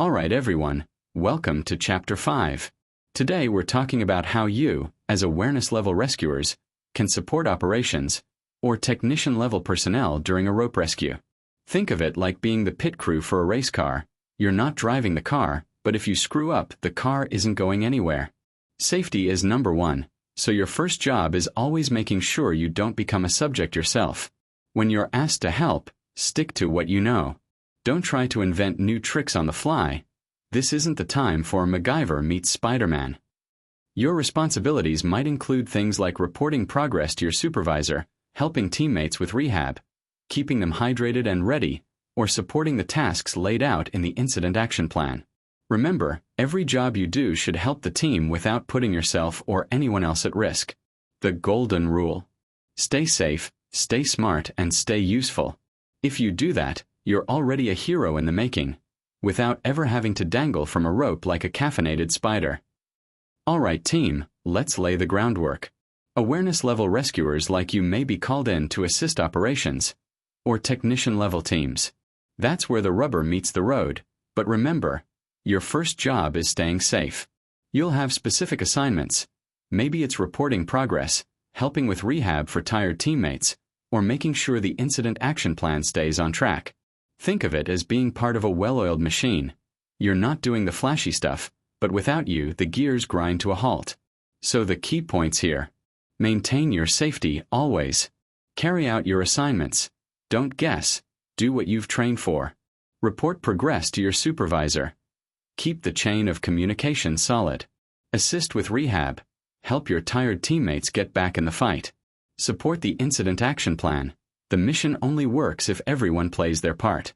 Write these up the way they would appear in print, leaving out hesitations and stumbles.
Alright everyone, welcome to Chapter 5. Today we're talking about how you, as awareness-level rescuers, can support operations or technician-level personnel during a rope rescue. Think of it like being the pit crew for a race car. You're not driving the car, but if you screw up, the car isn't going anywhere. Safety is number one, so your first job is always making sure you don't become a subject yourself. When you're asked to help, stick to what you know. Don't try to invent new tricks on the fly. This isn't the time for MacGyver meets Spider-Man. Your responsibilities might include things like reporting progress to your supervisor, helping teammates with rehab, keeping them hydrated and ready, or supporting the tasks laid out in the incident action plan. Remember, every job you do should help the team without putting yourself or anyone else at risk. The golden rule. Stay safe, stay smart, and stay useful. If you do that, you're already a hero in the making, without ever having to dangle from a rope like a caffeinated spider. Alright team, let's lay the groundwork. Awareness-level rescuers like you may be called in to assist operations, or technician-level teams. That's where the rubber meets the road, but remember, your first job is staying safe. You'll have specific assignments. Maybe it's reporting progress, helping with rehab for tired teammates, or making sure the incident action plan stays on track. Think of it as being part of a well-oiled machine. You're not doing the flashy stuff, but without you, the gears grind to a halt. So the key points here. Maintain your safety always. Carry out your assignments. Don't guess. Do what you've trained for. Report progress to your supervisor. Keep the chain of communication solid. Assist with rehab. Help your tired teammates get back in the fight. Support the incident action plan. The mission only works if everyone plays their part.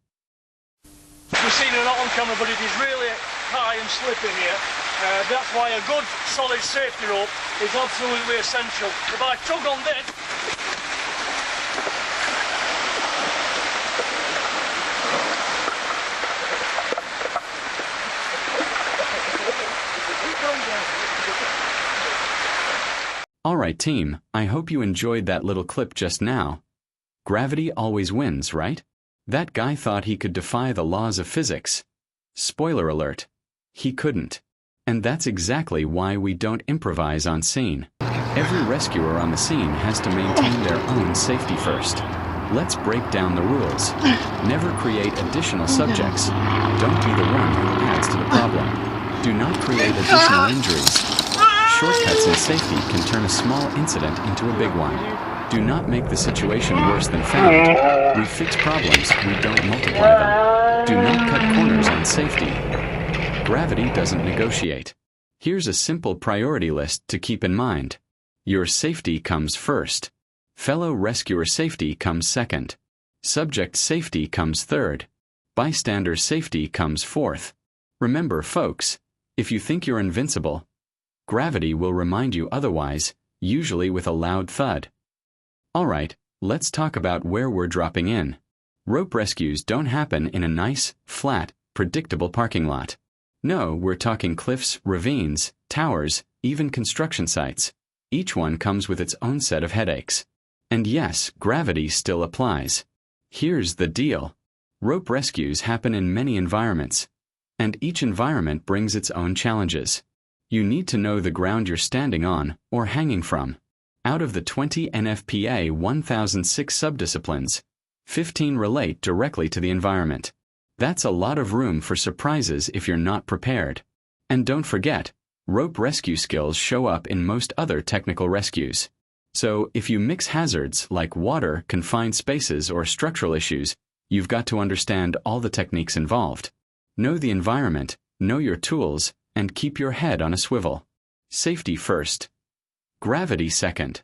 We've seen it not on camera, but it is really high and slippy here. That's why a good, solid safety rope is absolutely essential. If I tug on this, Alright team, I hope you enjoyed that little clip just now. Gravity always wins, right? That guy thought he could defy the laws of physics. Spoiler alert. He couldn't. And that's exactly why we don't improvise on scene. Every rescuer on the scene has to maintain their own safety first. Let's break down the rules. Never create additional subjects. Don't be the one who adds to the problem. Do not create additional injuries. Shortcuts in safety can turn a small incident into a big one. Do not make the situation worse than found. We fix problems, we don't multiply them. Do not cut corners on safety. Gravity doesn't negotiate. Here's a simple priority list to keep in mind. Your safety comes first. Fellow rescuer safety comes second. Subject safety comes third. Bystander safety comes fourth. Remember, folks, if you think you're invincible, gravity will remind you otherwise, usually with a loud thud. Alright, let's talk about where we're dropping in. Rope rescues don't happen in a nice, flat, predictable parking lot. No, we're talking cliffs, ravines, towers, even construction sites. Each one comes with its own set of headaches. And yes, gravity still applies. Here's the deal. Rope rescues happen in many environments, and each environment brings its own challenges. You need to know the ground you're standing on or hanging from. Out of the 20 NFPA 1006 subdisciplines, 15 relate directly to the environment. That's a lot of room for surprises if you're not prepared. And don't forget, rope rescue skills show up in most other technical rescues. So if you mix hazards like water, confined spaces, or structural issues, you've got to understand all the techniques involved. Know the environment, know your tools, and keep your head on a swivel. Safety first. Gravity second.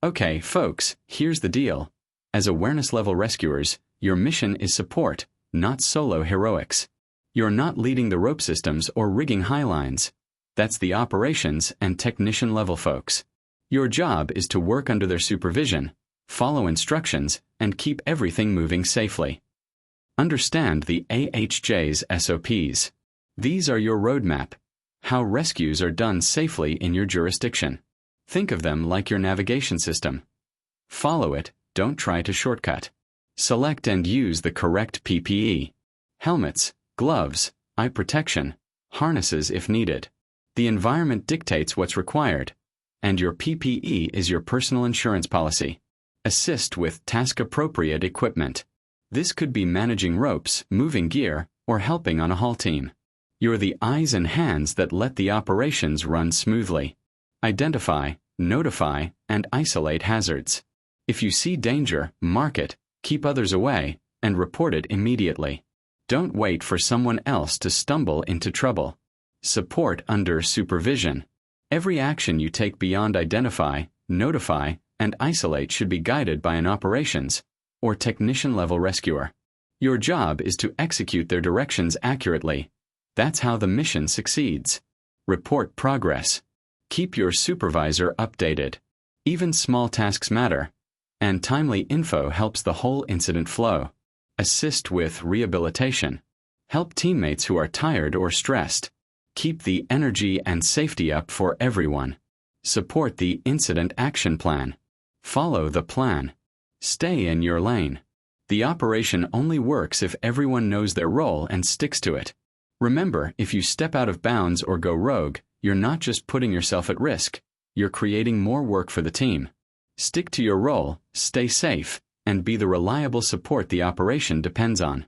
Okay, folks, here's the deal. As awareness-level rescuers, your mission is support, not solo heroics. You're not leading the rope systems or rigging highlines. That's the operations and technician-level folks. Your job is to work under their supervision, follow instructions, and keep everything moving safely. Understand the AHJ's SOPs. These are your roadmap. How rescues are done safely in your jurisdiction. Think of them like your navigation system. Follow it, don't try to shortcut. Select and use the correct PPE. Helmets, gloves, eye protection, harnesses if needed. The environment dictates what's required, and your PPE is your personal insurance policy. Assist with task-appropriate equipment. This could be managing ropes, moving gear, or helping on a haul team. You're the eyes and hands that let the operations run smoothly. Identify, notify, and isolate hazards. If you see danger, mark it, keep others away, and report it immediately. Don't wait for someone else to stumble into trouble. Support under supervision. Every action you take beyond identify, notify, and isolate should be guided by an operations or technician-level rescuer. Your job is to execute their directions accurately. That's how the mission succeeds. Report progress. Keep your supervisor updated. Even small tasks matter, and timely info helps the whole incident flow. Assist with rehabilitation. Help teammates who are tired or stressed. Keep the energy and safety up for everyone. Support the incident action plan. Follow the plan. Stay in your lane. The operation only works if everyone knows their role and sticks to it. Remember, if you step out of bounds or go rogue, you're not just putting yourself at risk, you're creating more work for the team. Stick to your role, stay safe, and be the reliable support the operation depends on.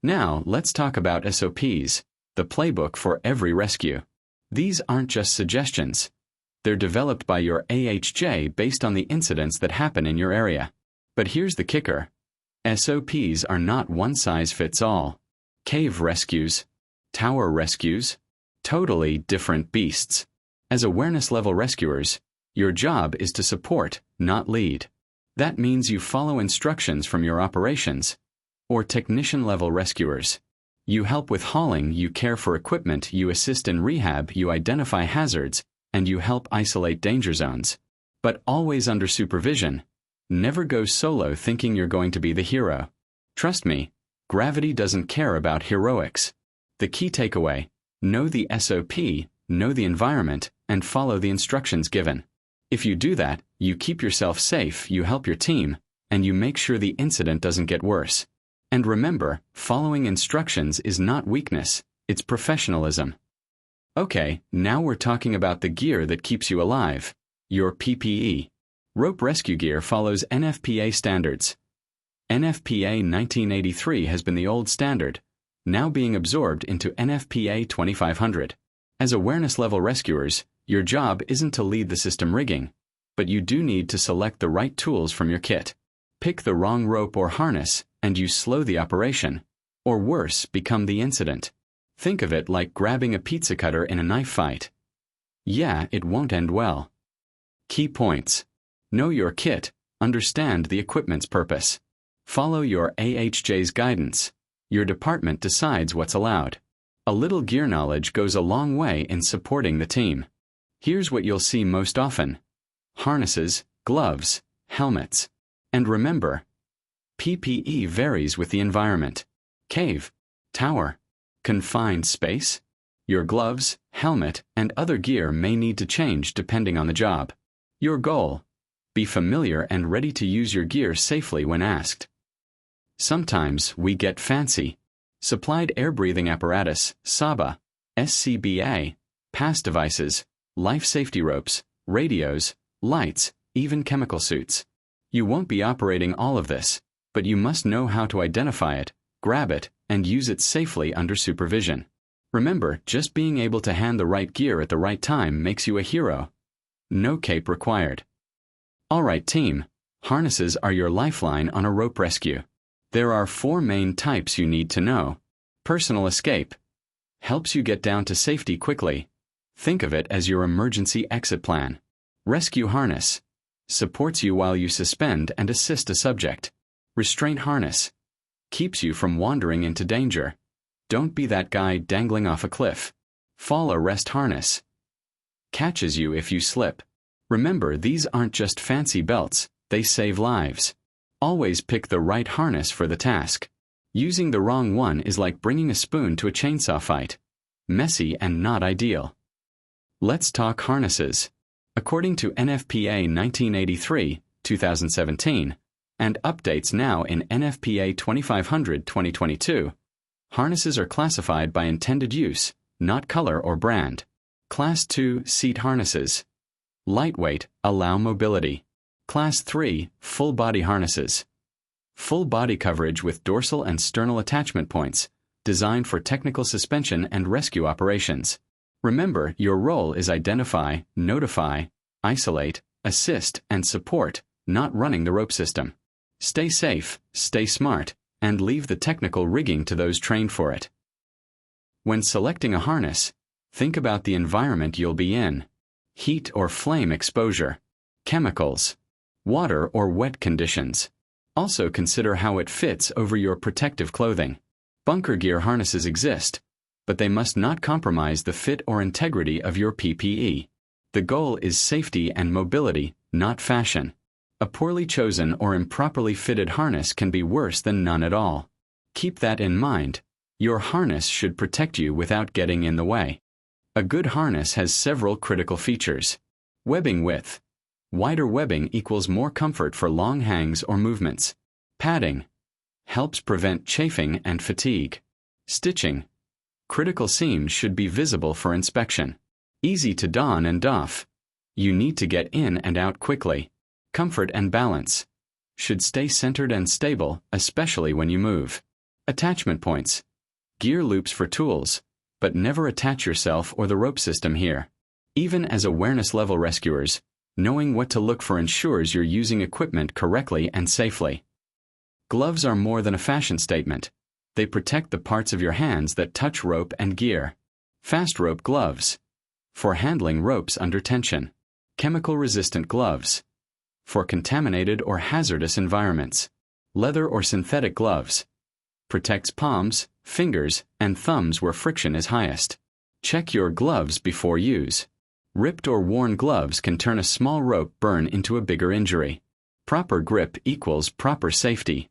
Now, let's talk about SOPs, the playbook for every rescue. These aren't just suggestions. They're developed by your AHJ based on the incidents that happen in your area. But here's the kicker. SOPs are not one-size-fits-all. Cave rescues, tower rescues, totally different beasts. As awareness-level rescuers, your job is to support, not lead. That means you follow instructions from your operations or technician-level rescuers. You help with hauling, you care for equipment, you assist in rehab, you identify hazards, and you help isolate danger zones. But always under supervision. Never go solo thinking you're going to be the hero. Trust me, gravity doesn't care about heroics. The key takeaway: know the SOP, know the environment, and follow the instructions given. If you do that, you keep yourself safe, you help your team, and you make sure the incident doesn't get worse. And remember, following instructions is not weakness, it's professionalism. Okay, now we're talking about the gear that keeps you alive, your PPE. Rope rescue gear follows NFPA standards. NFPA 1983 has been the old standard, now being absorbed into NFPA 2500. As awareness-level rescuers, your job isn't to lead the system rigging, but you do need to select the right tools from your kit. Pick the wrong rope or harness, and you slow the operation, or worse, become the incident. Think of it like grabbing a pizza cutter in a knife fight. Yeah, it won't end well. Key points. Know your kit, understand the equipment's purpose. Follow your AHJ's guidance. Your department decides what's allowed. A little gear knowledge goes a long way in supporting the team. Here's what you'll see most often: harnesses, gloves, helmets. And remember, PPE varies with the environment. Cave, tower, confined space. Your gloves, helmet, and other gear may need to change depending on the job. Your goal: be familiar and ready to use your gear safely when asked. Sometimes we get fancy. Supplied air breathing apparatus, SABA, SCBA, pass devices, life safety ropes, radios, lights, even chemical suits. You won't be operating all of this, but you must know how to identify it, grab it, and use it safely under supervision. Remember, just being able to hand the right gear at the right time makes you a hero. No cape required. All right, team, harnesses are your lifeline on a rope rescue. There are 4 main types you need to know. Personal escape helps you get down to safety quickly. Think of it as your emergency exit plan. Rescue harness supports you while you suspend and assist a subject. Restraint harness keeps you from wandering into danger. Don't be that guy dangling off a cliff. Fall arrest harness catches you if you slip. Remember, these aren't just fancy belts, they save lives. Always pick the right harness for the task. Using the wrong one is like bringing a spoon to a chainsaw fight. Messy and not ideal. Let's talk harnesses. According to NFPA 1983, 2017, and updates now in NFPA 2500 2022, Harnesses are classified by intended use, not color or brand. Class 2 seat harnesses. Lightweight, allow mobility. Class 3 full body harnesses. Full body coverage with dorsal and sternal attachment points, designed for technical suspension and rescue operations. Remember, your role is identify, notify, isolate, assist, and support, not running the rope system. Stay safe, stay smart, and leave the technical rigging to those trained for it. When selecting a harness, think about the environment you'll be in. Heat or flame exposure, chemicals, water or wet conditions. Also consider how it fits over your protective clothing. Bunker gear harnesses exist, but they must not compromise the fit or integrity of your PPE. The goal is safety and mobility, not fashion. A poorly chosen or improperly fitted harness can be worse than none at all. Keep that in mind. Your harness should protect you without getting in the way. A good harness has several critical features. Webbing width. Wider webbing equals more comfort for long hangs or movements. Padding. Helps prevent chafing and fatigue. Stitching. Critical seams should be visible for inspection. Easy to don and doff. You need to get in and out quickly. Comfort and balance. Should stay centered and stable, especially when you move. Attachment points. Gear loops for tools, but never attach yourself or the rope system here. Even as awareness level rescuers, knowing what to look for ensures you're using equipment correctly and safely. Gloves are more than a fashion statement. They protect the parts of your hands that touch rope and gear. Fast rope gloves. For handling ropes under tension. Chemical-resistant gloves. For contaminated or hazardous environments. Leather or synthetic gloves. Protects palms, fingers, and thumbs where friction is highest. Check your gloves before use. Ripped or worn gloves can turn a small rope burn into a bigger injury. Proper grip equals proper safety.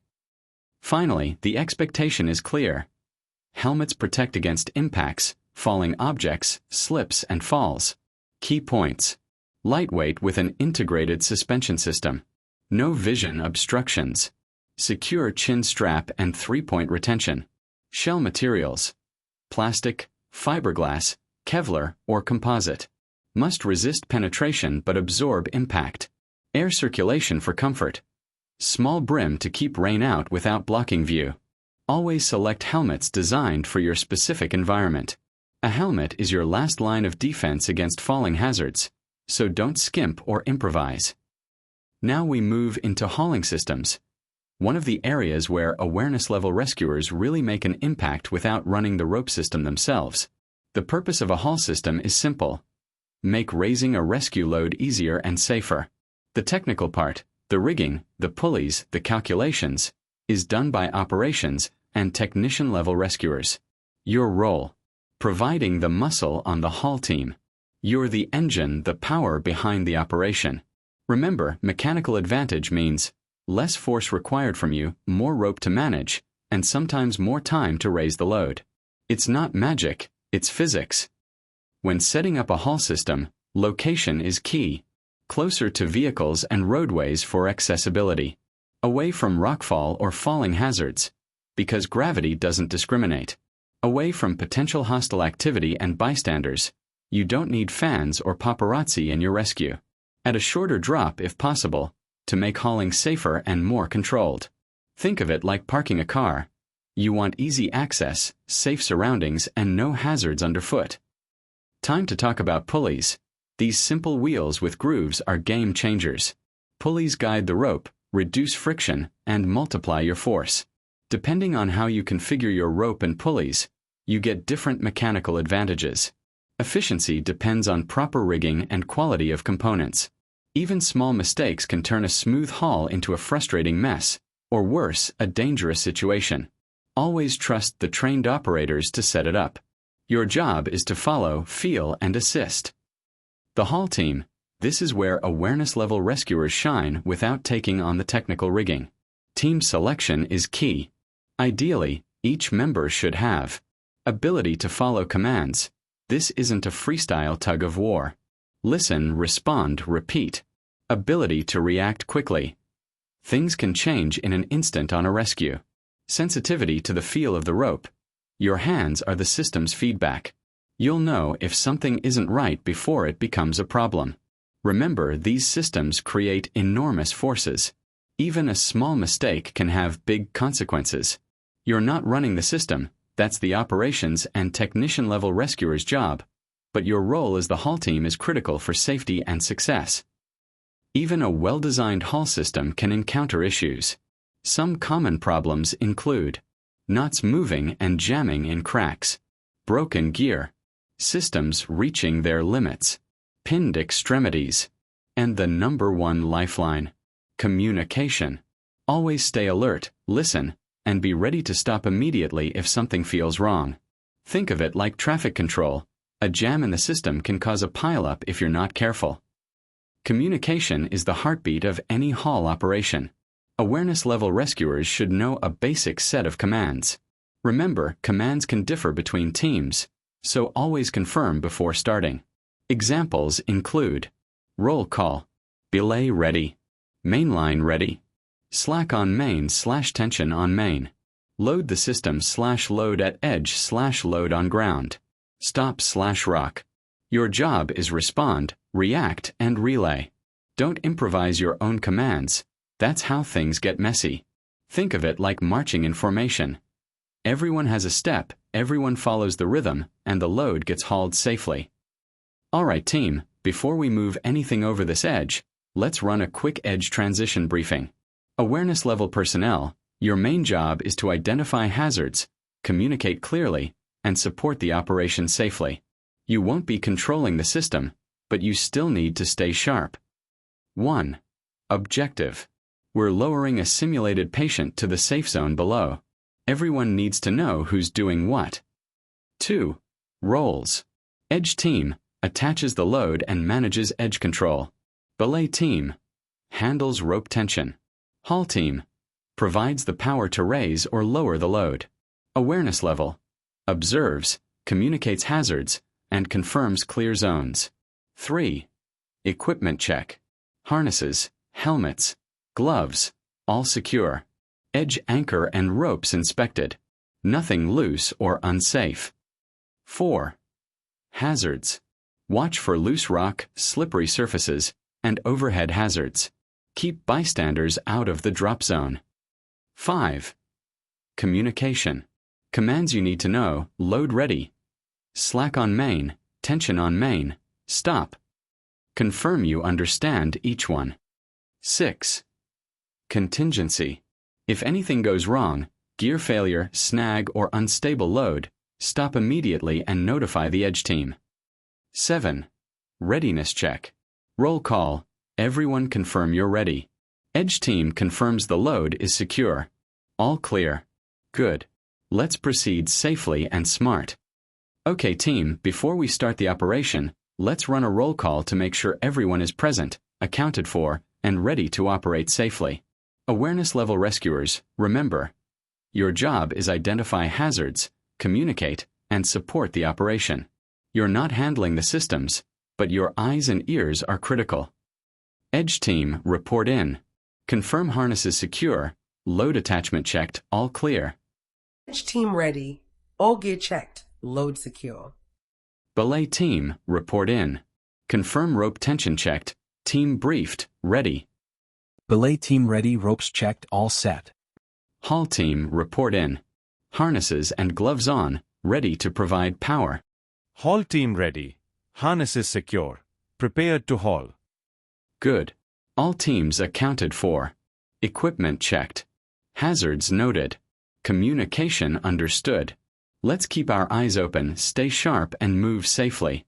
Finally, the expectation is clear. Helmets protect against impacts, falling objects, slips, and falls. Key points. Lightweight with an integrated suspension system. No vision obstructions. Secure chin strap and 3-point retention. Shell materials. Plastic, fiberglass, Kevlar, or composite. Must resist penetration but absorb impact. Air circulation for comfort. Small brim to keep rain out without blocking view. Always select helmets designed for your specific environment. A helmet is your last line of defense against falling hazards, so don't skimp or improvise. Now we move into hauling systems. One of the areas where awareness-level rescuers really make an impact without running the rope system themselves. The purpose of a haul system is simple. Make raising a rescue load easier and safer. The technical part, the rigging, the pulleys, the calculations, is done by operations and technician-level rescuers. Your role. Providing the muscle on the haul team. You're the engine, the power behind the operation. Remember, mechanical advantage means less force required from you, more rope to manage, and sometimes more time to raise the load. It's not magic, it's physics. When setting up a haul system, location is key. Closer to vehicles and roadways for accessibility. Away from rockfall or falling hazards, because gravity doesn't discriminate. Away from potential hostile activity and bystanders. You don't need fans or paparazzi in your rescue. At a shorter drop if possible, to make hauling safer and more controlled. Think of it like parking a car. You want easy access, safe surroundings, and no hazards underfoot. Time to talk about pulleys. These simple wheels with grooves are game changers. Pulleys guide the rope, reduce friction, and multiply your force. Depending on how you configure your rope and pulleys, you get different mechanical advantages. Efficiency depends on proper rigging and quality of components. Even small mistakes can turn a smooth haul into a frustrating mess, or worse, a dangerous situation. Always trust the trained operators to set it up. Your job is to follow, feel, and assist. The haul team. This is where awareness-level rescuers shine without taking on the technical rigging. Team selection is key. Ideally, each member should have ability to follow commands. This isn't a freestyle tug of war. Listen, respond, repeat. Ability to react quickly. Things can change in an instant on a rescue. Sensitivity to the feel of the rope. Your hands are the system's feedback. You'll know if something isn't right before it becomes a problem. Remember, these systems create enormous forces. Even a small mistake can have big consequences. You're not running the system, that's the operations and technician-level rescuer's job, but your role as the haul team is critical for safety and success. Even a well-designed haul system can encounter issues. Some common problems include knots moving and jamming in cracks, broken gear, systems reaching their limits, pinned extremities, and the number one lifeline, communication. Always stay alert, listen, and be ready to stop immediately if something feels wrong. Think of it like traffic control. A jam in the system can cause a pileup if you're not careful. Communication is the heartbeat of any haul operation. Awareness-level rescuers should know a basic set of commands. Remember, commands can differ between teams, so always confirm before starting. Examples include roll call, belay ready, mainline ready, slack on main / tension on main, load the system / load at edge / load on ground, stop / rock. Your job is respond, react, and relay. Don't improvise your own commands. That's how things get messy. Think of it like marching in formation. Everyone has a step, everyone follows the rhythm, and the load gets hauled safely. Alright team, before we move anything over this edge, let's run a quick edge transition briefing. Awareness-level personnel, your main job is to identify hazards, communicate clearly, and support the operation safely. You won't be controlling the system, but you still need to stay sharp. 1. Objective. We're lowering a simulated patient to the safe zone below. Everyone needs to know who's doing what. 2. Roles. Edge team attaches the load and manages edge control. Belay team handles rope tension. Haul team provides the power to raise or lower the load. Awareness level observes, communicates hazards, and confirms clear zones. 3. Equipment check. Harnesses, helmets, gloves, all secure. Edge anchor and ropes inspected. Nothing loose or unsafe. 4. Hazards. Watch for loose rock, slippery surfaces, and overhead hazards. Keep bystanders out of the drop zone. 5. Communication. Commands you need to know: load ready, slack on main, tension on main, stop. Confirm you understand each one. 6. Contingency. If anything goes wrong, gear failure, snag, or unstable load, stop immediately and notify the edge team. 7. Readiness check. Roll call. Everyone confirm you're ready. Edge team confirms the load is secure. All clear. Good. Let's proceed safely and smart. Okay team, before we start the operation, let's run a roll call to make sure everyone is present, accounted for, and ready to operate safely. Awareness-level rescuers, remember, your job is identify hazards, communicate, and support the operation. You're not handling the systems, but your eyes and ears are critical. Edge team, report in. Confirm harnesses secure, load attachment checked, all clear. Edge team ready, all gear checked, load secure. Belay team, report in. Confirm rope tension checked, team briefed, ready. Belay team ready, ropes checked, all set. Haul team, report in. Harnesses and gloves on, ready to provide power. Haul team ready. Harnesses secure. Prepared to haul. Good. All teams accounted for. Equipment checked. Hazards noted. Communication understood. Let's keep our eyes open, stay sharp, and move safely.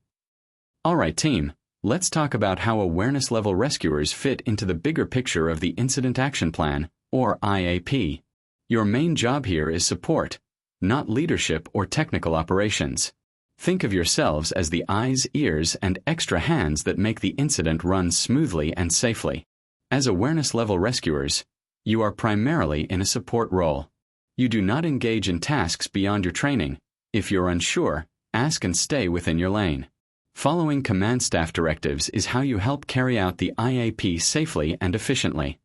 Alright team, let's talk about how awareness-level rescuers fit into the bigger picture of the Incident Action Plan, or IAP. Your main job here is support, not leadership or technical operations. Think of yourselves as the eyes, ears, and extra hands that make the incident run smoothly and safely. As awareness-level rescuers, you are primarily in a support role. You do not engage in tasks beyond your training. If you're unsure, ask and stay within your lane. Following command staff directives is how you help carry out the IAP safely and efficiently.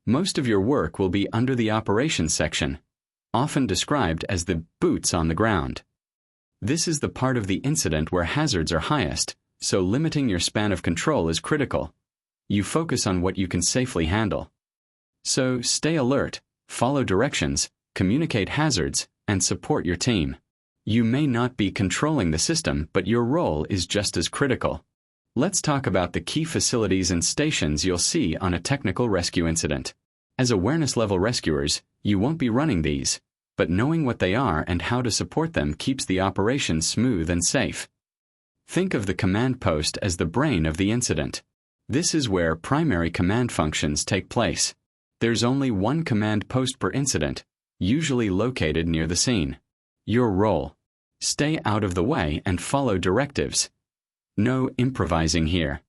Most of your work will be under the operations section. often described as the boots on the ground. This is the part of the incident where hazards are highest, so limiting your span of control is critical. You focus on what you can safely handle. So stay alert, follow directions, communicate hazards, and support your team. You may not be controlling the system, but your role is just as critical. Let's talk about the key facilities and stations you'll see on a technical rescue incident. As awareness-level rescuers, you won't be running these, but knowing what they are and how to support them keeps the operation smooth and safe. Think of the command post as the brain of the incident. This is where primary command functions take place. There's only one command post per incident, usually located near the scene. Your role: stay out of the way and follow directives. No improvising here.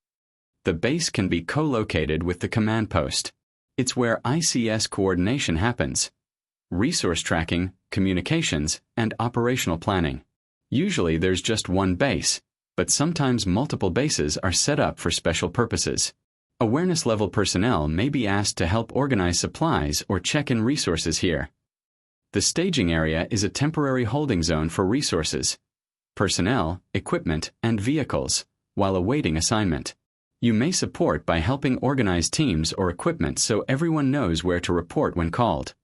The base can be co-located with the command post. It's where ICS coordination happens. Resource tracking, communications, and operational planning. Usually there's just one base, but sometimes multiple bases are set up for special purposes. Awareness-level personnel may be asked to help organize supplies or check in resources here. The staging area is a temporary holding zone for resources, personnel, equipment, and vehicles, while awaiting assignment. You may support by helping organize teams or equipment so everyone knows where to report when called.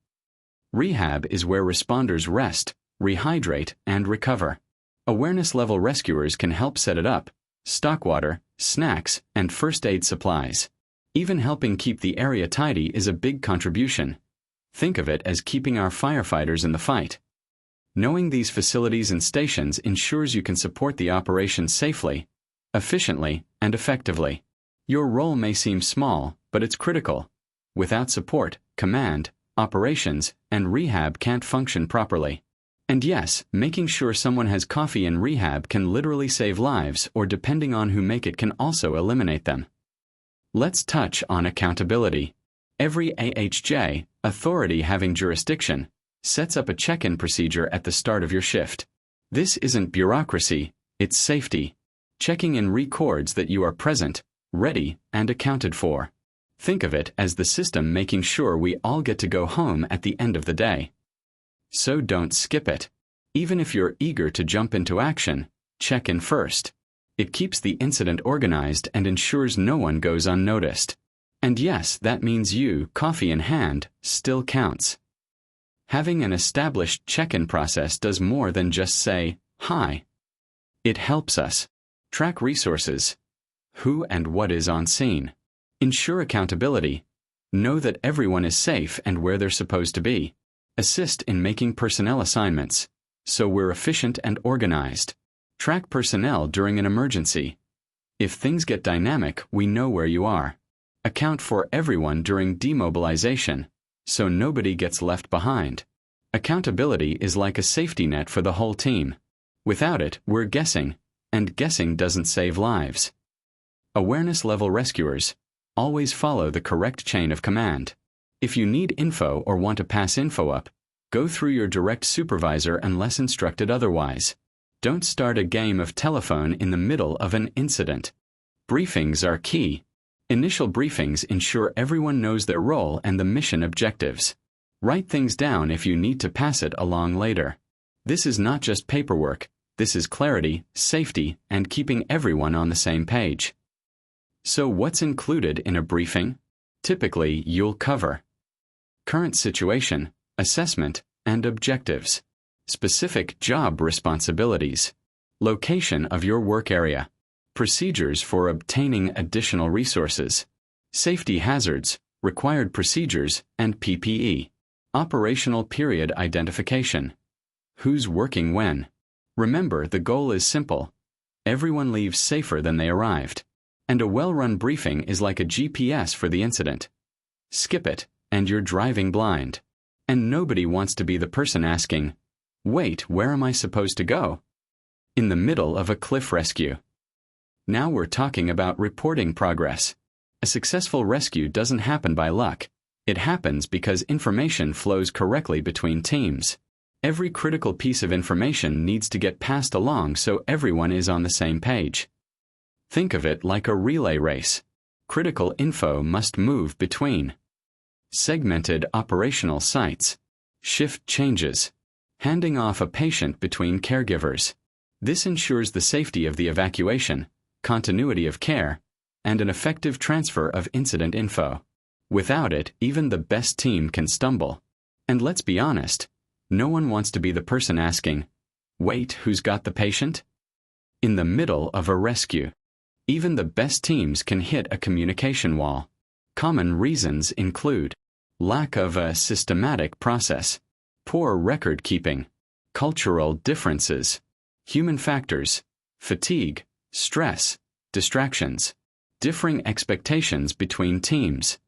Rehab is where responders rest, rehydrate, and recover. Awareness-level rescuers can help set it up, stock water, snacks, and first aid supplies. Even helping keep the area tidy is a big contribution. Think of it as keeping our firefighters in the fight. Knowing these facilities and stations ensures you can support the operation safely, efficiently, and effectively. Your role may seem small, but it's critical. Without support, command, operations, and rehab can't function properly. And yes, making sure someone has coffee in rehab can literally save lives, or depending on who make it can also eliminate them. Let's touch on accountability. Every AHJ, authority having jurisdiction, sets up a check-in procedure at the start of your shift. This isn't bureaucracy, it's safety. Checking in records that you are present, ready, and accounted for. Think of it as the system making sure we all get to go home at the end of the day. So don't skip it. Even if you're eager to jump into action, check in first. It keeps the incident organized and ensures no one goes unnoticed. And yes, that means you, coffee in hand, still counts. Having an established check-in process does more than just say, "Hi." It helps us track resources, who and what is on scene, ensure accountability, know that everyone is safe and where they're supposed to be, assist in making personnel assignments, so we're efficient and organized, track personnel during an emergency. If things get dynamic, we know where you are. Account for everyone during demobilization, so nobody gets left behind. Accountability is like a safety net for the whole team. Without it, we're guessing, and guessing doesn't save lives. Awareness-level rescuers always follow the correct chain of command. If you need info or want to pass info up, go through your direct supervisor unless instructed otherwise. Don't start a game of telephone in the middle of an incident. Briefings are key. Initial briefings ensure everyone knows their role and the mission objectives. Write things down if you need to pass it along later. This is not just paperwork. This is clarity, safety, and keeping everyone on the same page. So what's included in a briefing? Typically, you'll cover current situation, assessment, and objectives, specific job responsibilities, location of your work area, procedures for obtaining additional resources, safety hazards, required procedures, and PPE, operational period identification, who's working when. Remember, the goal is simple. Everyone leaves safer than they arrived. And a well-run briefing is like a GPS for the incident. Skip it, and you're driving blind. And nobody wants to be the person asking, "Wait, where am I supposed to go?" in the middle of a cliff rescue. Now we're talking about reporting progress. A successful rescue doesn't happen by luck. It happens because information flows correctly between teams. Every critical piece of information needs to get passed along so everyone is on the same page. Think of it like a relay race. Critical info must move between segmented operational sites. Shift changes. Handing off a patient between caregivers. This ensures the safety of the evacuation, continuity of care, and an effective transfer of incident info. Without it, even the best team can stumble. And let's be honest, no one wants to be the person asking, "Wait, who's got the patient?" In the middle of a rescue. Even the best teams can hit a communication wall. Common reasons include lack of a systematic process, poor record keeping, cultural differences, human factors, fatigue, stress, distractions, differing expectations between teams.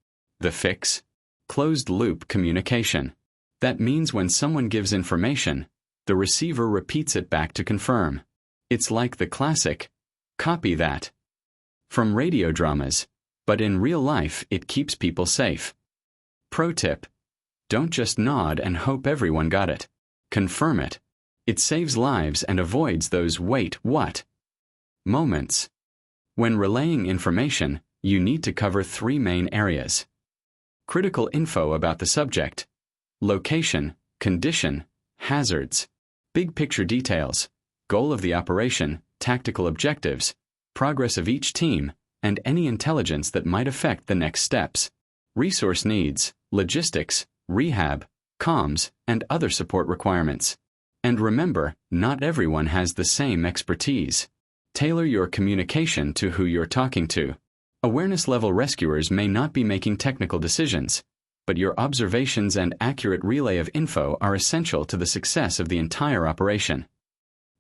The fix? Closed-loop communication. That means when someone gives information, the receiver repeats it back to confirm. It's like the classic, "Copy that," from radio dramas, but in real life it keeps people safe. Pro tip: don't just nod and hope everyone got it. Confirm it. It saves lives and avoids those "wait, what?" moments. When relaying information, you need to cover 3 main areas. Critical info about the subject, location, condition, hazards, big picture details, goal of the operation, tactical objectives, progress of each team, and any intelligence that might affect the next steps. Resource needs, logistics, rehab, comms, and other support requirements. And remember, not everyone has the same expertise. Tailor your communication to who you're talking to. Awareness-level rescuers may not be making technical decisions, but your observations and accurate relay of info are essential to the success of the entire operation.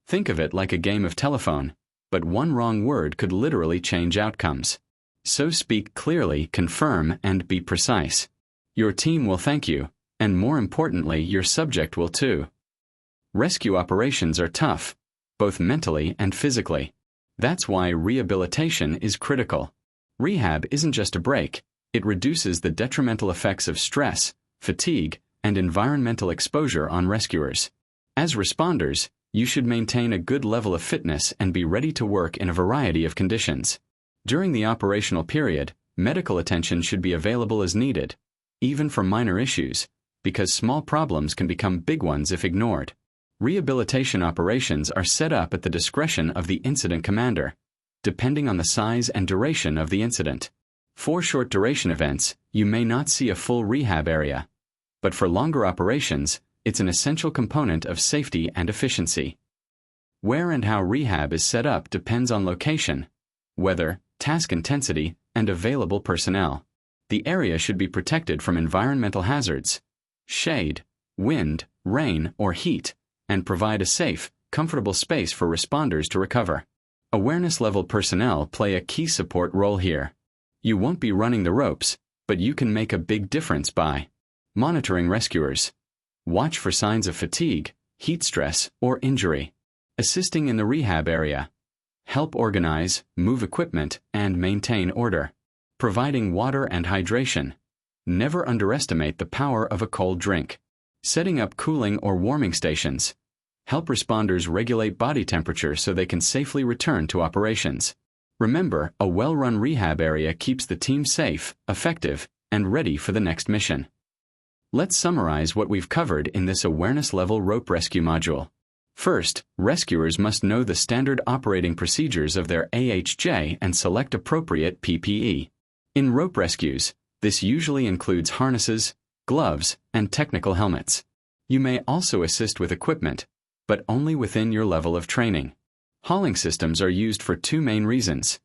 Think of it like a game of telephone, but one wrong word could literally change outcomes. So speak clearly, confirm, and be precise. Your team will thank you, and more importantly, your subject will too. Rescue operations are tough, both mentally and physically. That's why rehabilitation is critical. Rehab isn't just a break, it reduces the detrimental effects of stress, fatigue, and environmental exposure on rescuers. As responders, you should maintain a good level of fitness and be ready to work in a variety of conditions. During the operational period, medical attention should be available as needed, even for minor issues, because small problems can become big ones if ignored. Rehabilitation operations are set up at the discretion of the incident commander, depending on the size and duration of the incident. For short-duration events, you may not see a full rehab area, but for longer operations, it's an essential component of safety and efficiency. Where and how rehab is set up depends on location, weather, task intensity, and available personnel. The area should be protected from environmental hazards, shade, wind, rain, or heat, and provide a safe, comfortable space for responders to recover. Awareness-level personnel play a key support role here. You won't be running the ropes, but you can make a big difference by monitoring rescuers. Watch for signs of fatigue, heat stress, or injury. Assisting in the rehab area. Help organize, move equipment, and maintain order. Providing water and hydration. Never underestimate the power of a cold drink. Setting up cooling or warming stations. Help responders regulate body temperature so they can safely return to operations. Remember, a well-run rehab area keeps the team safe, effective, and ready for the next mission. Let's summarize what we've covered in this awareness-level rope rescue module. First, rescuers must know the standard operating procedures of their AHJ and select appropriate PPE. In rope rescues, this usually includes harnesses, gloves, and technical helmets. You may also assist with equipment, but only within your level of training. Hauling systems are used for 2 main reasons: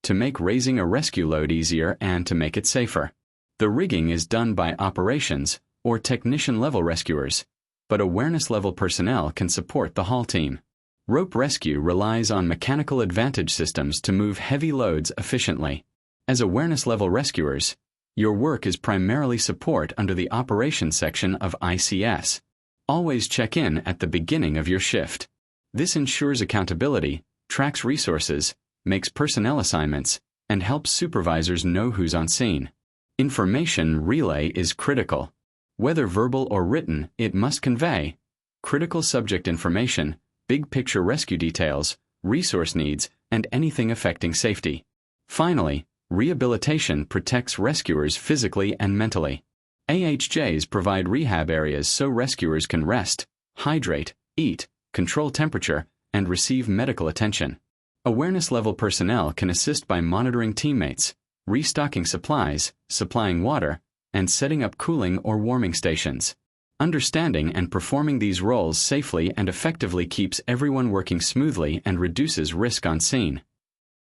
to make raising a rescue load easier and to make it safer. The rigging is done by operations or technician-level rescuers, but awareness-level personnel can support the haul team. Rope rescue relies on mechanical advantage systems to move heavy loads efficiently. As awareness-level rescuers, your work is primarily support under the operations section of ICS. Always check in at the beginning of your shift. This ensures accountability, tracks resources, makes personnel assignments, and helps supervisors know who's on scene. Information relay is critical. Whether verbal or written, it must convey critical subject information, big picture rescue details, resource needs, and anything affecting safety. Finally, rehabilitation protects rescuers physically and mentally. AHJs provide rehab areas so rescuers can rest, hydrate, eat, control temperature, and receive medical attention. Awareness-level personnel can assist by monitoring teammates, restocking supplies, supplying water, and setting up cooling or warming stations. Understanding and performing these roles safely and effectively keeps everyone working smoothly and reduces risk on scene.